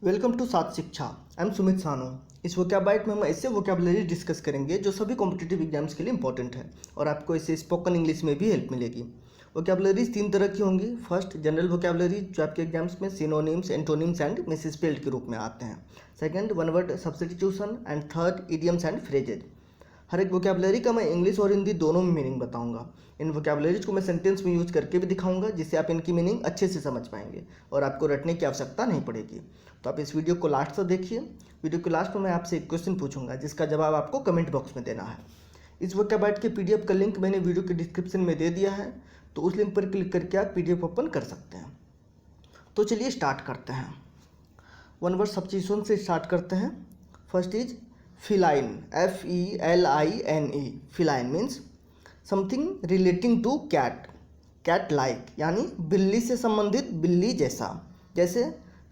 Welcome to सात शिक्षा। I am Sumit सानू। इस वोकैबाइट में हम ऐसे वोकैबुलरी डिस्कस करेंगे जो सभी कॉम्पिटिटिव एग्जाम्स के लिए इंपॉर्टेंट है और आपको इससे स्पोकन इंग्लिश में भी हेल्प मिलेगी। वोकैबुलरीज 3 तरह की होंगी। फर्स्ट, जनरल वोकैबुलरी जो आपके एग्जाम्स में सिनोनिम्स, एंटोनिम्स एंड मिसस्पेल्ड के रूप में आते हैं। Second, one word substitution and third, idioms and phrases. हर एक वोकैबुलरी का मैं इंग्लिश और हिंदी दोनों में मीनिंग बताऊंगा। इन वोकैबुलरीज को मैं सेंटेंस में यूज करके भी दिखाऊंगा जिससे आप इनकी मीनिंग अच्छे से समझ पाएंगे और आपको रटने की आवश्यकता नहीं पड़ेगी। तो आप इस वीडियो को लास्ट तक देखिए। वीडियो के लास्ट में मैं आपसे एक क्वेश्चन पूछूंगा जिसका जवाब आपको कमेंट बॉक्स में देना है। इस वोकैबाइट के पीडीएफ का लिंक मैंने वीडियो के डिस्क्रिप्शन में दे दिया है, तो उस लिंक पर क्लिक करके आप पीडीएफ ओपन कर सकते हैं। तो चलिए स्टार्ट करते हैं। वन वर्ड सब्स्टिट्यूशन से स्टार्ट करते हैं। First is feline, FELINE। feline means something relating to cat, cat like, यानी बिल्ली से संबंधित, बिल्ली जैसा। जैसे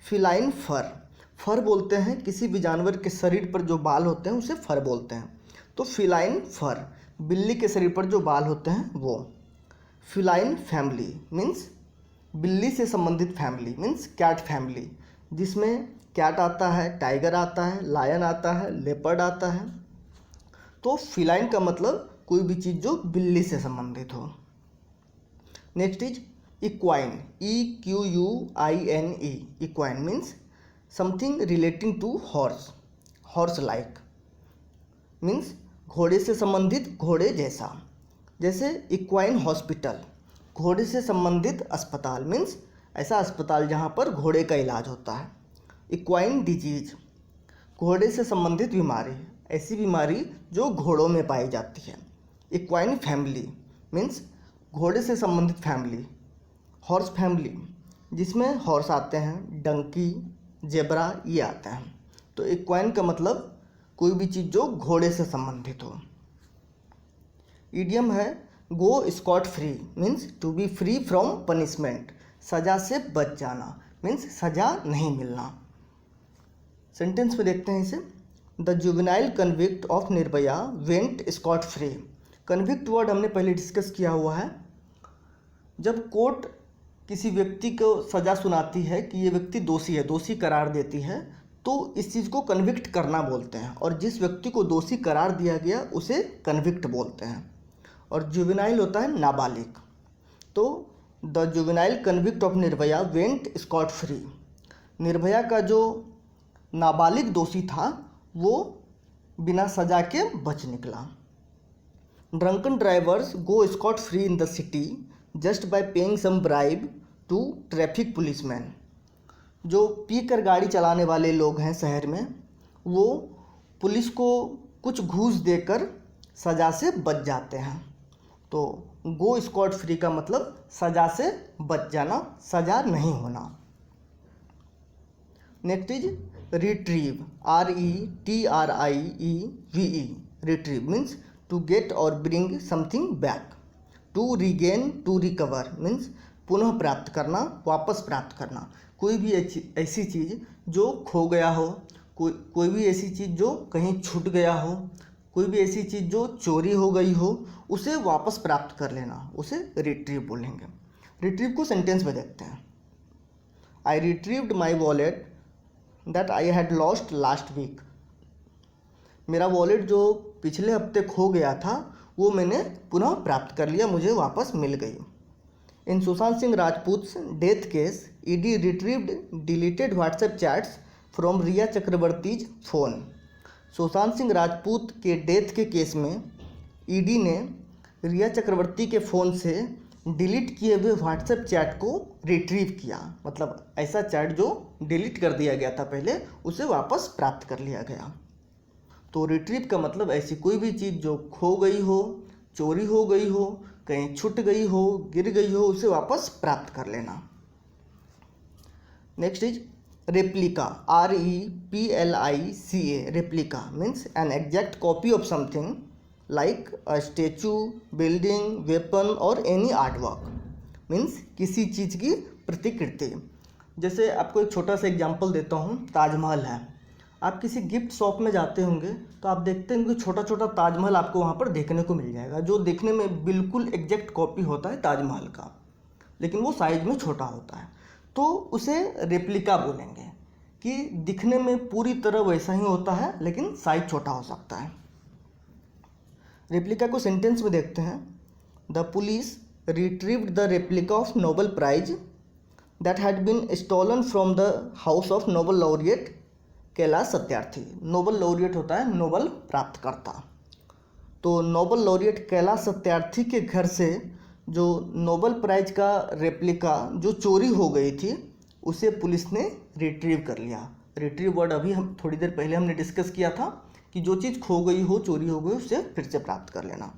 feline फर, फर बोलते हैं किसी भी जानवर के शरीर पर जो बाल होते हैं उसे फर बोलते हैं। तो feline फर, बिल्ली के शरीर पर जो बाल होते हैं वो। feline फैमिली मीन्स बिल्ली से संबंधित फैमिली, मीन्स कैट फैमिली, जिसमें कैट आता है, टाइगर आता है, लायन आता है, लेपर्ड आता है। तो फिलाइन का मतलब कोई भी चीज़ जो बिल्ली से संबंधित हो। Next is equine, EQUINE। Equine means something relating to horse, horse like, means घोड़े से संबंधित, घोड़े जैसा। जैसे इक्वाइन हॉस्पिटल, घोड़े से संबंधित अस्पताल, मीन्स ऐसा अस्पताल जहाँ पर घोड़े का इलाज होता है। इक्वाइन डिजीज, घोड़े से संबंधित बीमारी, ऐसी बीमारी जो घोड़ों में पाई जाती है। इक्वाइन फैमिली मीन्स घोड़े से संबंधित फैमिली। हॉर्स फैमिली जिसमें हॉर्स आते हैं, डंकी, जेब्रा ये आते हैं। तो इक्वाइन का मतलब कोई भी चीज़ जो घोड़े से संबंधित हो। इडियम है go scot free, means to be free from punishment, सज़ा से बच जाना, मीन्स सज़ा नहीं मिलना। सेंटेंस में देखते हैं इसे। The juvenile convict of Nirbhaya went scot free. Convict word हमने पहले डिस्कस किया हुआ है। जब कोर्ट किसी व्यक्ति को सज़ा सुनाती है कि ये व्यक्ति दोषी है, दोषी करार देती है, तो इस चीज़ को कन्विक्ट करना बोलते हैं, और जिस व्यक्ति को दोषी करार दिया गया उसे कन्विक्ट बोलते हैं। और जुवेनाइल होता है नाबालिग। तो the juvenile convict of Nirbhaya went scot free, Nirbhaya का जो नाबालिग दोषी था वो बिना सजा के बच निकला। Drunken drivers go scot free in the city just by paying some bribe to traffic policeman. जो पीकर गाड़ी चलाने वाले लोग हैं शहर में, वो पुलिस को कुछ घूस देकर सज़ा से बच जाते हैं। तो गो स्कॉट फ्री का मतलब सज़ा से बच जाना, सज़ा नहीं होना। Next is retrieve, RETRIEVE। Retrieve means to get और bring something back. To regain, to recover means पुनः प्राप्त करना, वापस प्राप्त करना। कोई भी ऐसी चीज़ जो खो गया हो, कोई भी ऐसी चीज़ जो कहीं छूट गया हो, कोई भी ऐसी चीज़ जो चोरी हो गई हो, उसे वापस प्राप्त कर लेना, उसे रिट्रीव बोलेंगे। रिट्रीव को सेंटेंस में देखते हैं। I retrieved my wallet that I had lost last week. मेरा वॉलेट जो पिछले हफ्ते खो गया था वो मैंने पुनः प्राप्त कर लिया, मुझे वापस मिल गई। In Sushant Singh Rajput death case, ED retrieved deleted WhatsApp chats from Rhea Chakraborty's phone. Sushant Singh Rajput के डेथ के केस में ED ने रिया चक्रवर्ती के फ़ोन से डिलीट किए हुए व्हाट्सएप चैट को रिट्रीव किया, मतलब ऐसा चैट जो डिलीट कर दिया गया था पहले, उसे वापस प्राप्त कर लिया गया। तो रिट्रीव का मतलब ऐसी कोई भी चीज़ जो खो गई हो, चोरी हो गई हो, कहीं छूट गई हो, गिर गई हो, उसे वापस प्राप्त कर लेना। Next is replica, REPLICA। Replica means an exact copy of something like a statue, building, weapon और एनी आर्ट वर्क। मीन्स किसी चीज़ की प्रतिकृति। जैसे आपको एक छोटा सा एग्जांपल देता हूँ। ताजमहल है, आप किसी गिफ्ट शॉप में जाते होंगे तो आप देखते हैं कि छोटा छोटा ताजमहल आपको वहाँ पर देखने को मिल जाएगा, जो देखने में बिल्कुल एग्जैक्ट कॉपी होता है ताजमहल का, लेकिन वो साइज में छोटा होता है। तो उसे रेप्लिका बोलेंगे कि दिखने में पूरी तरह वैसा ही होता है लेकिन साइज छोटा हो सकता है। रेप्लिका को सेंटेंस में देखते हैं। The police retrieved the replica of Nobel prize that had been stolen from the house of Nobel laureate Kailash Satyarthi. Nobel laureate होता है नोबेल प्राप्तकर्ता। तो नोबेल लॉरिएट कैलाश सत्यार्थी के घर से जो नोबेल प्राइज का रेप्लिका जो चोरी हो गई थी उसे पुलिस ने रिट्रीव कर लिया। रिट्रीव वर्ड अभी हम थोड़ी देर पहले हमने डिस्कस किया था कि जो चीज़ खो गई हो, चोरी हो गई, उसे फिर से प्राप्त कर लेना।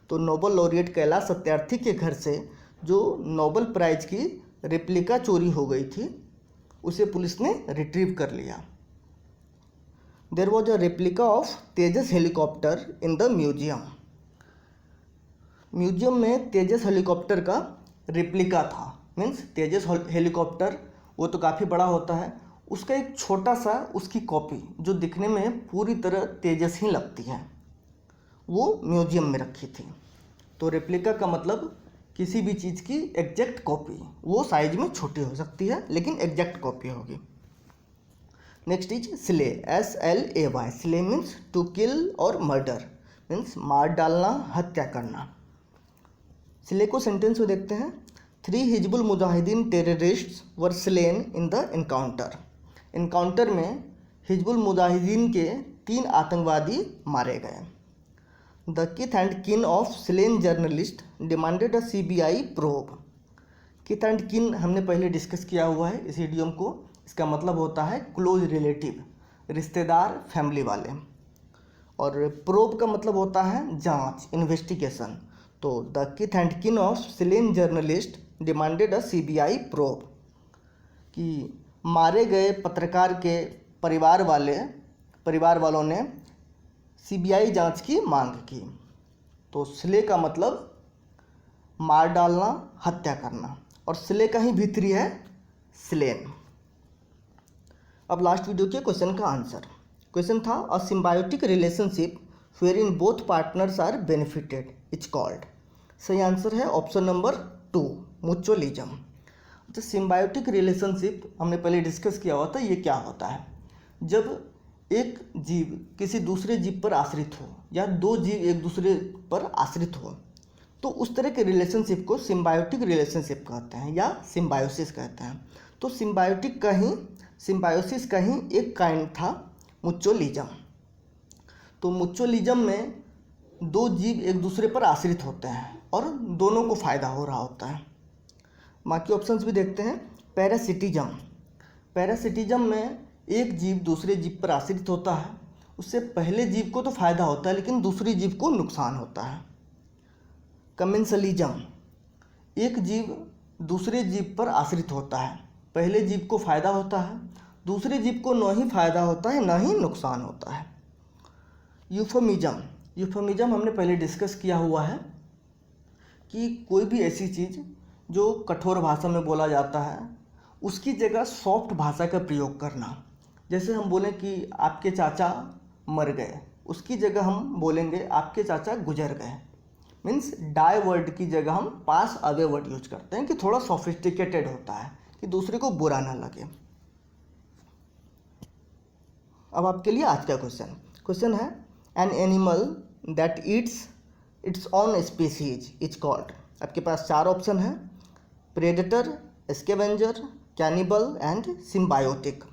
तो नोबेल लॉरिएट कैलाश सत्यार्थी के घर से जो नोबेल प्राइज की रेप्लिका चोरी हो गई थी उसे पुलिस ने रिट्रीव कर लिया। There was a replica of Tejas helicopter in the museum. Museum में तेजस हेलीकॉप्टर का रेप्लिका था। मीन्स तेजस हेलीकॉप्टर वो तो काफ़ी बड़ा होता है, उसका एक छोटा सा उसकी कॉपी जो दिखने में पूरी तरह तेजस ही लगती है वो म्यूजियम में रखी थी। तो रेप्लिका का मतलब किसी भी चीज़ की एग्जैक्ट कॉपी, वो साइज में छोटी हो सकती है लेकिन एग्जैक्ट कॉपी होगी। Next is slay, SLAY। Slay means to kill और मर्डर, मीन्स मार डालना, हत्या करना। स्ले को सेंटेंस में देखते हैं। 3 Hizbul Mujahideen terrorists were slain in the encounter. Encounter में हिजबुल मुजाहिदीन के 3 आतंकवादी मारे गए। द किथ एंड किन of slain journalist demanded a CBI probe. किथ एंड किन हमने पहले डिस्कस किया हुआ है इस इडियम को। इसका मतलब होता है क्लोज रिलेटिव, रिश्तेदार, फैमिली वाले। और प्रोब का मतलब होता है जांच, इन्वेस्टिगेशन। तो द किथ एंड किन of slain journalist demanded a CBI probe कि मारे गए पत्रकार के परिवार वालों ने CBI जांच की मांग की। तो स्ले का मतलब मार डालना, हत्या करना, और स्ले का ही भीतरी है स्लेन। अब लास्ट वीडियो के क्वेश्चन का आंसर। क्वेश्चन था a symbiotic relationship wherein both partners are benefited is called. सही आंसर है ऑप्शन नंबर 2, म्यूचुअलिज्म। तो सिम्बायोटिक रिलेशनशिप हमने पहले डिस्कस किया हुआ था। ये क्या होता है? जब एक जीव किसी दूसरे जीव पर आश्रित हो या 2 जीव एक दूसरे पर आश्रित हो तो उस तरह के रिलेशनशिप को सिम्बायोटिक रिलेशनशिप कहते हैं या सिम्बायोसिस कहते हैं। तो सिम्बायोसिस का ही एक काइंड था म्यूचुअलिज्म। तो म्यूचुअलिज्म में 2 जीव एक दूसरे पर आश्रित होते हैं और दोनों को फ़ायदा हो रहा होता है। बाकी ऑप्शंस भी देखते हैं। पैरासिटिज्म में एक जीव दूसरे जीव पर आश्रित होता है, उससे पहले जीव को तो फ़ायदा होता है लेकिन दूसरी जीव को नुकसान होता है। कमेंसलिज्म, एक जीव दूसरे जीव पर आश्रित होता है, पहले जीव को फ़ायदा होता है, दूसरे जीव को न ही फ़ायदा होता है न ही नुकसान होता है। यूफेमिज्म हमने पहले डिस्कस किया हुआ है कि कोई भी ऐसी चीज़ जो कठोर भाषा में बोला जाता है उसकी जगह सॉफ्ट भाषा का प्रयोग करना। जैसे हम बोलें कि आपके चाचा मर गए, उसकी जगह हम बोलेंगे आपके चाचा गुजर गए। मीन्स डाई वर्ड की जगह हम पास अवे वर्ड यूज करते हैं कि थोड़ा सोफिस्टिकेटेड होता है कि दूसरे को बुरा ना लगे। अब आपके लिए आज का क्वेश्चन है an animal that eats its own species is called. आपके पास 4 ऑप्शन है, predator, scavenger, cannibal and symbiotic.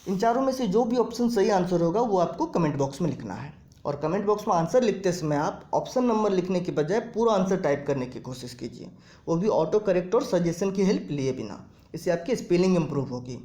इन चारों में से जो भी ऑप्शन सही आंसर होगा वो आपको कमेंट बॉक्स में लिखना है। और कमेंट बॉक्स में आंसर लिखते समय आप ऑप्शन नंबर लिखने के बजाय पूरा आंसर टाइप करने की कोशिश कीजिए, वो भी ऑटो करेक्ट और सजेशन की हेल्प लिए बिना। इससे आपकी स्पेलिंग इंप्रूव होगी।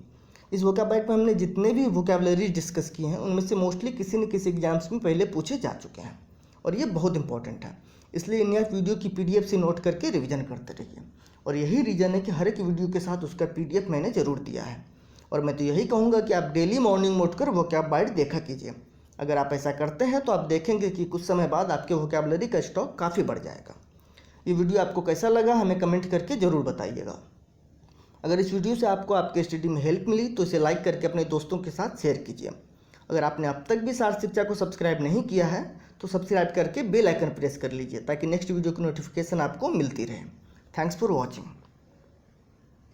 इस वोकैबुलरी में हमने जितने भी वोकैबुलरी डिस्कस किए हैं उनमें से मोस्टली किसी न किसी एग्जाम्स में पहले पूछे जा चुके हैं और ये बहुत इंपॉर्टेंट है। इसलिए इन वीडियो की PDF से नोट करके रिवीजन करते रहिए। और यही रीज़न है कि हर एक वीडियो के साथ उसका PDF मैंने ज़रूर दिया है। और मैं तो यही कहूँगा कि आप डेली मॉर्निंग में उठकर वोकैबुलरी देखा कीजिए। अगर आप ऐसा करते हैं तो आप देखेंगे कि कुछ समय बाद आपके वोकैबुलरी का स्टॉक काफ़ी बढ़ जाएगा। ये वीडियो आपको कैसा लगा हमें कमेंट करके ज़रूर बताइएगा। अगर इस वीडियो से आपको आपके स्टडी में हेल्प मिली तो इसे लाइक करके अपने दोस्तों के साथ शेयर कीजिए। अगर आपने अब तक भी सार शिक्षा को सब्सक्राइब नहीं किया है तो सब्सक्राइब करके बेल आइकन प्रेस कर लीजिए ताकि नेक्स्ट वीडियो की नोटिफिकेशन आपको मिलती रहे। Thanks for watching.